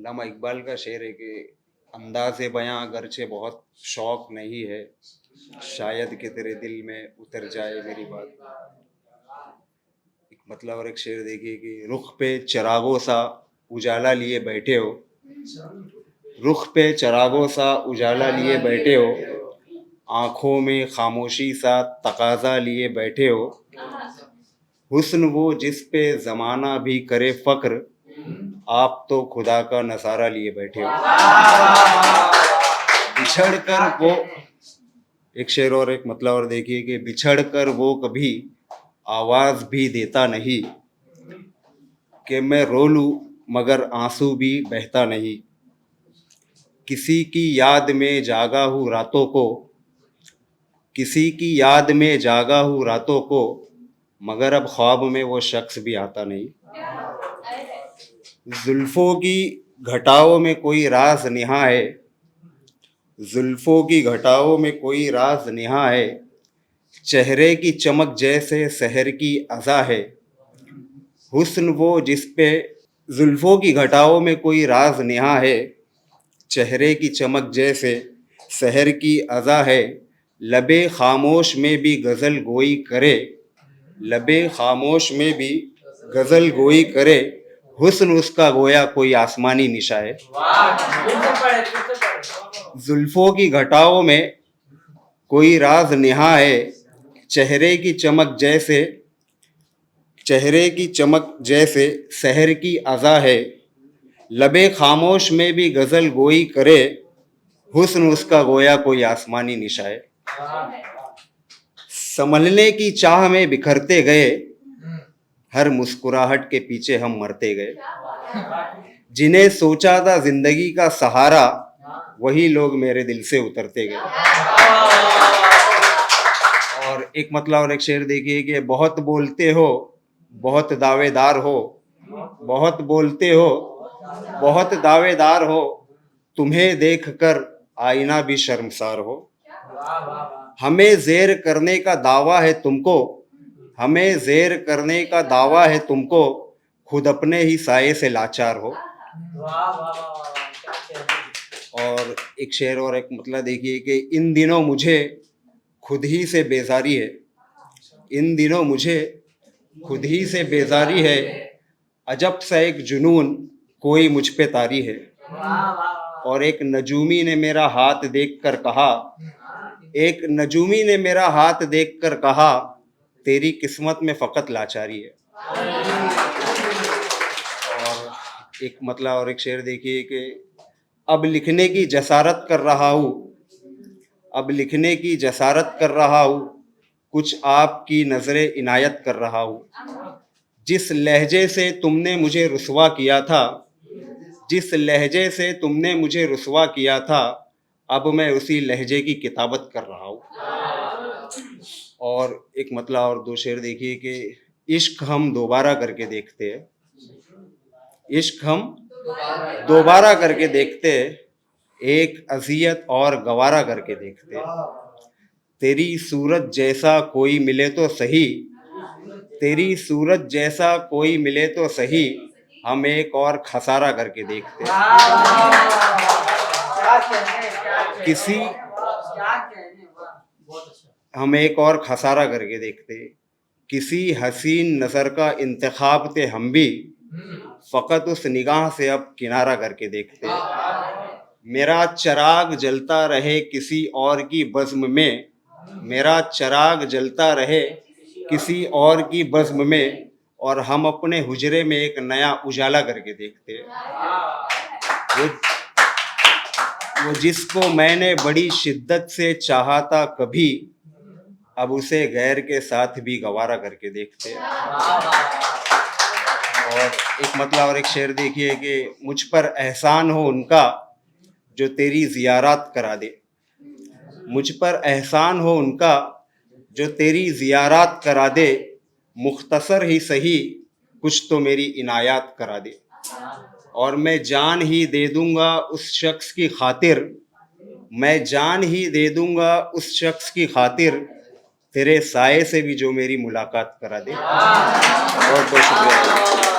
अल्लामा इकबाल का शेर है कि अंदाज़े बयां अगरचे बहुत शौक नहीं है, शायद कि तेरे दिल में उतर जाए मेरी बात। एक मतलब और एक शेर देखिए कि रुख पे चरागों सा उजाला लिए बैठे हो, रुख पे चरागों सा उजाला लिए बैठे हो, आंखों में खामोशी सा तकाजा लिए बैठे हो, हुस्न वो जिस पे ज़माना भी करे फ़क्र, आप तो खुदा का नज़ारा लिए बैठे हो। बिछड़ कर वो एक शेर और एक मतलब और देखिए कि बिछड़ कर वो कभी आवाज़ भी देता नहीं, कि मैं रो लूँ मगर आंसू भी बहता नहीं। किसी की याद में जागा हूँ रातों को, किसी की याद में जागा हूँ रातों को, मगर अब ख्वाब में वो शख्स भी आता नहीं। जुल्फ़ों की घटाओं में कोई राज निहा है, जुल्फ़ों की घटाओं में कोई राज निहा है, चेहरे की चमक जैसे शहर की अज़ा है, हुस्न वो जिस पे जुल्फ़ों की घटाओं में कोई राज निहा है, चेहरे की चमक जैसे शहर की अज़ा है, लबे खामोश में भी गज़ल गोई करे, लबे खामोश में भी गज़ल गोई करे, हुस्न उसका गोया कोई आसमानी निशा है। जुल्फ़ों की घटाओं में कोई राज निहा है, चेहरे की चमक जैसे चेहरे की चमक जैसे शहर की अज़ा है, लबे खामोश में भी गज़ल गोई करे, हुस्न उसका गोया कोई आसमानी निशा है। संभलने की चाह में बिखरते गए, हर मुस्कुराहट के पीछे हम मरते गए, जिन्हें सोचा था जिंदगी का सहारा, वही लोग मेरे दिल से उतरते गए। और एक मतलब और एक शेर देखिए कि बहुत बोलते हो बहुत दावेदार हो, बहुत बोलते हो बहुत दावेदार हो, तुम्हें देखकर आईना भी शर्मसार हो। हमें ज़ेर करने का दावा है तुमको, हमें ज़ेर करने का दावा है तुमको, खुद अपने ही साये से लाचार हो। और एक शेर और एक मतलब देखिए कि इन दिनों मुझे खुद ही से बेजारी है, इन दिनों मुझे खुद ही से बेजारी है, अजब सा एक जुनून कोई मुझ पे तारी है। और एक नजूमी ने मेरा हाथ देखकर कहा, एक नजूमी ने मेरा हाथ देखकर कहा, तेरी किस्मत में फ़कत लाचारी है। और एक मतलब और एक शेर देखिए कि अब लिखने की जसारत कर रहा हूँ, अब लिखने की जसारत कर रहा हूँ, कुछ आपकी नज़रें इनायत कर रहा हूँ। जिस लहजे से तुमने मुझे रुसवा किया था, जिस लहजे से तुमने मुझे रुसवा किया था, अब मैं उसी लहजे की किताबत कर रहा हूँ। और एक मतलब और दो शेर देखिए कि इश्क हम दोबारा करके देखते हैं, इश्क हम दोबारा करके देखते, एक अज़ियत और गवारा करके देखते। तेरी सूरत जैसा कोई मिले तो सही, तेरी सूरत जैसा कोई मिले तो सही, हम एक और खसारा करके देखते। किसी हम एक और खसारा करके देखते, किसी हसीन नज़र का इंतखाब थे हम भी, फ़कत उस निगाह से अब किनारा करके देखते। मेरा चिराग जलता रहे किसी और की बज़्म में, मेरा चिराग जलता रहे किसी और की बज़्म में, और हम अपने हुजरे में एक नया उजाला करके देखते। वो जिसको मैंने बड़ी शिद्दत से चाहा था कभी, अब उसे गैर के साथ भी गवारा करके देखते। और एक मतलब और एक शेर देखिए कि मुझ पर एहसान हो उनका जो तेरी ज़ियारत करा दे, मुझ पर एहसान हो उनका जो तेरी ज़ियारत करा दे, मुख्तसर ही सही कुछ तो मेरी इनायत करा दे। और मैं जान ही दे दूँगा उस शख्स की खातिर, मैं जान ही दे दूँगा उस शख्स की खातिर, तेरे साये से भी जो मेरी मुलाकात करा दे। बहुत बहुत शुक्रिया।